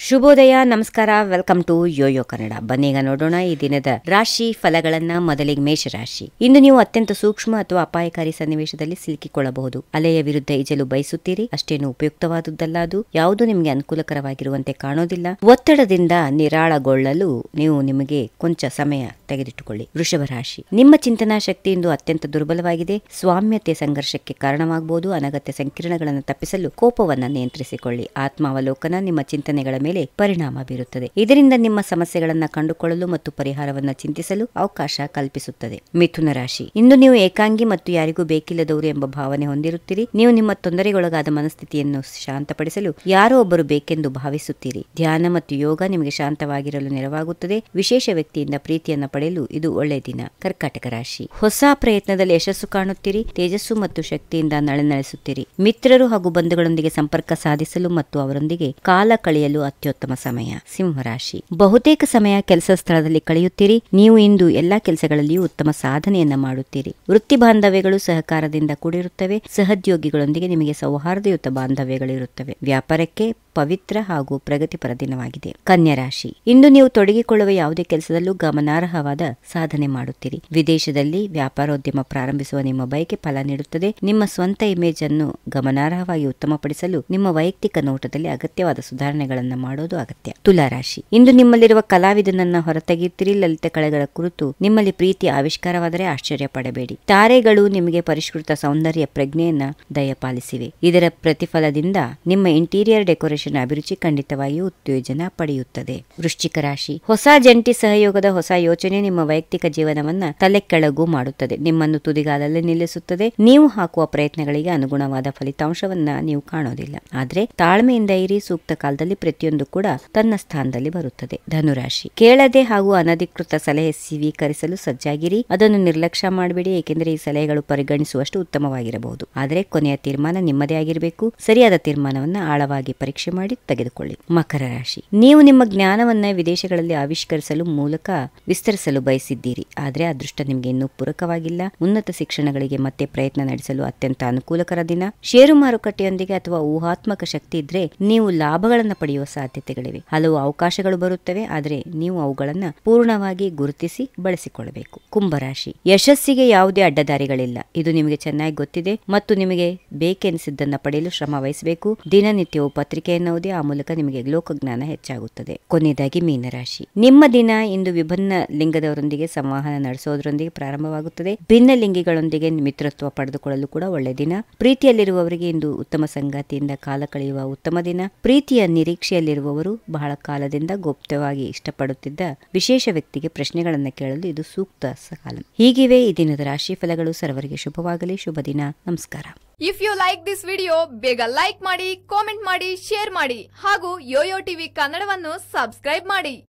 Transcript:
ಶುಭೋದಯ, ನಮಸ್ಕಾರ. Welcome to YoYo Kannada. ಬನ್ನೀಗ ನೋಡೋಣ ಈ ದಿನದ ರಾಶಿ ಫಲಗಳನ್ನ. ಮೊದಲಿಗೆ ಮೇಷರಾಶಿ. ಇಂದು ನೀವು ಅತ್ಯಂತ ಸೂಕ್ಷ್ಮ ಅಥವಾ ಅಪಾಯಕಾರಿ ಸನ್ನಿವೇಶದಲ್ಲಿ ಸಿಲುಕಿಕೊಳ್ಳಬಹುದು. ಅಲೆಯ ವಿರುದ್ಧ ಈಜಲು ಬಯಸುತ್ತೀರಿ. ಅಷ್ಟೇನು ಉಪಯುಕ್ತವಾದುದಲ್ಲ. ಅದು ಯಾವುದು ನಿಮಗೆ ಅನುಕೂಲಕರವಾಗಿರುವಂತೆ ಕಾಣೋದಿಲ್ಲ. ಒತ್ತಡದಿಂದ ನಿರಾಳಗೊಳ್ಳಲು ನೀವು ನಿಮಗೆ ಕೊಂಚ ಸಮಯ ತೆಗೆದಿಟ್ಟುಕೊಳ್ಳಿ. ವೃಷಭ ರಾಶಿ. ನಿಮ್ಮ ಚಿಂತನಾ ಶಕ್ತಿ ಇಂದು ಅತ್ಯಂತ ದುರ್ಬಲವಾಗಿದೆ. ಸ್ವಾಮ್ಯತೆ ಸಂಘರ್ಷಕ್ಕೆ ಕಾರಣವಾಗಬಹುದು. ಅನಗತ್ಯ ಸಂಕೀರ್ಣಗಳನ್ನು ತಪ್ಪಿಸಲು ಕೋಪವನ್ನ ನಿಯಂತ್ರಿಸಿಕೊಳ್ಳಿ. ಆತ್ಮಾವಲೋಕನ ನಿಮ್ಮ ಚಿಂತನೆಗಳ ಮೇಲೆ ಪರಿಣಾಮ ಬೀರುತ್ತದೆ. ಇದರಿಂದ ನಿಮ್ಮ ಸಮಸ್ಯೆಗಳನ್ನು ಕಂಡುಕೊಳ್ಳಲು ಮತ್ತು ಪರಿಹಾರವನ್ನು ಚಿಂತಿಸಲು ಅವಕಾಶ ಕಲ್ಪಿಸುತ್ತದೆ. ಮಿಥುನ ರಾಶಿ. ಇಂದು ನೀವು ಏಕಾಂಗಿ ಮತ್ತು ಯಾರಿಗೂ ಬೇಕಿಲ್ಲದವರು ಎಂಬ ಭಾವನೆ ಹೊಂದಿರುತ್ತೀರಿ. ನೀವು ನಿಮ್ಮ ತೊಂದರೆಗೊಳಗಾದ ಮನಸ್ಥಿತಿಯನ್ನು ಶಾಂತಪಡಿಸಲು ಯಾರೋ ಒಬ್ಬರು ಬೇಕೆಂದು ಭಾವಿಸುತ್ತೀರಿ. ಧ್ಯಾನ ಮತ್ತು ಯೋಗ ನಿಮಗೆ ಶಾಂತವಾಗಿರಲು ನೆರವಾಗುತ್ತದೆ. ವಿಶೇಷ ವ್ಯಕ್ತಿಯಿಂದ ಪ್ರೀತಿಯನ್ನು ಪಡೆಯಲು ಇದು ಒಳ್ಳೆಯ ದಿನ. ಕರ್ಕಾಟಕ ರಾಶಿ. ಹೊಸ ಪ್ರಯತ್ನದಲ್ಲಿ ಯಶಸ್ಸು ಕಾಣುತ್ತೀರಿ. ತೇಜಸ್ಸು ಮತ್ತು ಶಕ್ತಿಯಿಂದ ನಳನಳಿಸುತ್ತೀರಿ. ಮಿತ್ರರು ಹಾಗೂ ಬಂಧುಗಳೊಂದಿಗೆ ಸಂಪರ್ಕ ಸಾಧಿಸಲು ಮತ್ತು ಅವರೊಂದಿಗೆ ಕಾಲ ಕಳೆಯಲು ಅತ್ಯುತ್ತಮ ಸಮಯ. ಸಿಂಹರಾಶಿ. ಬಹುತೇಕ ಸಮಯ ಕೆಲಸ ಸ್ಥಳದಲ್ಲಿ ಕಳೆಯುತ್ತೀರಿ. ನೀವು ಇಂದು ಎಲ್ಲಾ ಕೆಲಸಗಳಲ್ಲಿಯೂ ಉತ್ತಮ ಸಾಧನೆಯನ್ನ ಮಾಡುತ್ತೀರಿ. ವೃತ್ತಿ ಬಾಂಧವ್ಯಗಳು ಸಹಕಾರದಿಂದ ಕೂಡಿರುತ್ತವೆ. ಸಹೋದ್ಯೋಗಿಗಳೊಂದಿಗೆ ನಿಮಗೆ ಸೌಹಾರ್ದಯುತ ಬಾಂಧವ್ಯಗಳಿರುತ್ತವೆ. ವ್ಯಾಪಾರಕ್ಕೆ ಪವಿತ್ರ ಹಾಗೂ ಪ್ರಗತಿಪರ ದಿನವಾಗಿದೆ. ಕನ್ಯಾ ರಾಶಿ. ಇಂದು ನೀವು ತೊಡಗಿಕೊಳ್ಳುವ ಯಾವುದೇ ಕೆಲಸದಲ್ಲೂ ಗಮನಾರ್ಹವಾದ ಸಾಧನೆ ಮಾಡುತ್ತೀರಿ. ವಿದೇಶದಲ್ಲಿ ವ್ಯಾಪಾರೋದ್ಯಮ ಪ್ರಾರಂಭಿಸುವ ನಿಮ್ಮ ಬಯಕೆ ಫಲ ನೀಡುತ್ತದೆ. ನಿಮ್ಮ ಸ್ವಂತ ಇಮೇಜ್ ಅನ್ನು ಗಮನಾರ್ಹವಾಗಿ ಉತ್ತಮಪಡಿಸಲು ನಿಮ್ಮ ವೈಯಕ್ತಿಕ ನೋಟದಲ್ಲಿ ಅಗತ್ಯವಾದ ಸುಧಾರಣೆಗಳನ್ನು ಮಾಡೋದು ಅಗತ್ಯ. ತುಲಾ ರಾಶಿ. ಇಂದು ನಿಮ್ಮಲ್ಲಿರುವ ಕಲಾವಿದನನ್ನ ಹೊರತೆಗೆಯುತ್ತೀರಿ. ಲಲಿತ ಕಲೆಗಳ ಕುರಿತು ನಿಮ್ಮಲ್ಲಿ ಪ್ರೀತಿಯ ಆವಿಷ್ಕಾರವಾದರೆ ಆಶ್ಚರ್ಯ ಪಡಬೇಡಿ. ತಾರೆಗಳು ನಿಮಗೆ ಪರಿಷ್ಕೃತ ಸೌಂದರ್ಯ ಪ್ರಜ್ಞೆಯನ್ನ ದಯಪಾಲಿಸಿವೆ. ಇದರ ಪ್ರತಿಫಲದಿಂದ ನಿಮ್ಮ ಇಂಟೀರಿಯರ್ ಡೆಕೋರೇಷನ್ ಅಭಿರುಚಿ ಖಂಡಿತವಾಗಿಯೂ ಉತ್ತೇಜನ ಪಡೆಯುತ್ತದೆ. ವೃಶ್ಚಿಕ ರಾಶಿ. ಹೊಸ ಜಂಟಿ ಸಹಯೋಗದ ಹೊಸ ಯೋಚನೆ ನಿಮ್ಮ ವೈಯಕ್ತಿಕ ಜೀವನವನ್ನ ತಲೆ ಕೆಳಗು ಮಾಡುತ್ತದೆ. ನಿಮ್ಮನ್ನು ತುದಿಗಾಲಲ್ಲಿ ನಿಲ್ಲಿಸುತ್ತದೆ. ನೀವು ಹಾಕುವ ಪ್ರಯತ್ನಗಳಿಗೆ ಅನುಗುಣವಾದ ಫಲಿತಾಂಶವನ್ನ ನೀವು ಕಾಣೋದಿಲ್ಲ. ಆದ್ರೆ ತಾಳ್ಮೆಯಿಂದ ಇರಿ. ಸೂಕ್ತ ಕಾಲದಲ್ಲಿ ಪ್ರತಿಯೊಂದು ಕೂಡ ತನ್ನ ಸ್ಥಾನದಲ್ಲಿ ಬರುತ್ತದೆ. ಧನುರಾಶಿ. ಕೇಳದೆ ಹಾಗೂ ಅನಧಿಕೃತ ಸಲಹೆ ಸ್ವೀಕರಿಸಲು ಸಜ್ಜಾಗಿರಿ. ಅದನ್ನು ನಿರ್ಲಕ್ಷ್ಯ ಮಾಡಬೇಡಿ, ಏಕೆಂದರೆ ಈ ಸಲಹೆಗಳು ಪರಿಗಣಿಸುವಷ್ಟು ಉತ್ತಮವಾಗಿರಬಹುದು. ಆದರೆ ಕೊನೆಯ ತೀರ್ಮಾನ ನಿಮ್ಮದೇ ಆಗಿರಬೇಕು. ಸರಿಯಾದ ತೀರ್ಮಾನವನ್ನ ಆಳವಾಗಿ ಪರೀಕ್ಷೆ ಮಾಡಿ ತೆಗೆದುಕೊಳ್ಳಿ. ಮಕರ ರಾಶಿ. ನೀವು ನಿಮ್ಮ ಜ್ಞಾನವನ್ನ ವಿದೇಶಗಳಲ್ಲಿ ಆವಿಷ್ಕರಿಸಲು ಮೂಲಕ ವಿಸ್ತರಿಸಲು ಬಯಸಿದ್ದೀರಿ. ಆದರೆ ಅದೃಷ್ಟ ನಿಮಗೆ ಇನ್ನೂ ಪೂರಕವಾಗಿಲ್ಲ. ಉನ್ನತ ಶಿಕ್ಷಣಗಳಿಗೆ ಮತ್ತೆ ಪ್ರಯತ್ನ ನಡೆಸಲು ಅತ್ಯಂತ ಅನುಕೂಲಕರ ದಿನ. ಷೇರು ಮಾರುಕಟ್ಟೆಯೊಂದಿಗೆ ಅಥವಾ ಊಹಾತ್ಮಕ ಶಕ್ತಿ ಇದ್ರೆ ನೀವು ಲಾಭಗಳನ್ನು ಪಡೆಯುವ ಸಾಧ್ಯತೆಗಳಿವೆ. ಹಲವು ಅವಕಾಶಗಳು ಬರುತ್ತವೆ, ಆದರೆ ನೀವು ಅವುಗಳನ್ನ ಪೂರ್ಣವಾಗಿ ಗುರುತಿಸಿ ಬಳಸಿಕೊಳ್ಳಬೇಕು. ಕುಂಭರಾಶಿ. ಯಶಸ್ಸಿಗೆ ಯಾವುದೇ ಅಡ್ಡದಾರಿಗಳಿಲ್ಲ. ಇದು ನಿಮಗೆ ಚೆನ್ನಾಗಿ ಗೊತ್ತಿದೆ ಮತ್ತು ನಿಮಗೆ ಬೇಕೆನಿಸಿದ್ದನ್ನ ಪಡೆಯಲು ಶ್ರಮ ವಹಿಸಬೇಕು. ದಿನನಿತ್ಯವೂ ಪತ್ರಿಕೆಯನ್ನು ಓದಿ, ಆ ಮೂಲಕ ನಿಮಗೆ ಲೋಕಜ್ಞಾನ ಹೆಚ್ಚಾಗುತ್ತದೆ. ಕೊನೆಯದಾಗಿ ಮೀನರಾಶಿ. ನಿಮ್ಮ ದಿನ ಇಂದು ವಿಭಿನ್ನ ಲಿಂಗದವರೊಂದಿಗೆ ಸಂವಹನ ನಡೆಸೋದ್ರೊಂದಿಗೆ ಪ್ರಾರಂಭವಾಗುತ್ತದೆ. ಭಿನ್ನ ಲಿಂಗಿಗಳೊಂದಿಗೆ ಮಿತ್ರತ್ವ ಪಡೆದುಕೊಳ್ಳಲು ಕೂಡ ಒಳ್ಳೆಯ ದಿನ. ಪ್ರೀತಿಯಲ್ಲಿರುವವರಿಗೆ ಇಂದು ಉತ್ತಮ ಸಂಗಾತಿಯಿಂದ ಕಾಲ ಕಳೆಯುವ ಉತ್ತಮ ದಿನ. ಪ್ರೀತಿಯ ನಿರೀಕ್ಷೆಯಲ್ಲಿರುವವರು ಬಹಳ ಕಾಲದಿಂದ ಗುಪ್ತವಾಗಿ ಇಷ್ಟಪಡುತ್ತಿದ್ದ ವಿಶೇಷ ವ್ಯಕ್ತಿಗೆ ಪ್ರಶ್ನೆಗಳನ್ನು ಕೇಳಲು ಇದು ಸೂಕ್ತ ಕಾಲ. ಹೀಗಿವೆ ಈ ದಿನದ ರಾಶಿ ಫಲಗಳು. ಸರ್ವರಿಗೆ ಶುಭವಾಗಲಿ. ಶುಭ ದಿನ. ನಮಸ್ಕಾರ. If you like this video, ಬೇಗ ಲೈಕ್ ಮಾಡಿ, ಕಾಮೆಂಟ್ ಮಾಡಿ, ಶೇರ್ ಮಾಡಿ ಹಾಗೂ ಯೋಯೋ ಟಿವಿ ಕನ್ನಡವನ್ನು ಸಬ್ಸ್ಕ್ರೈಬ್ ಮಾಡಿ.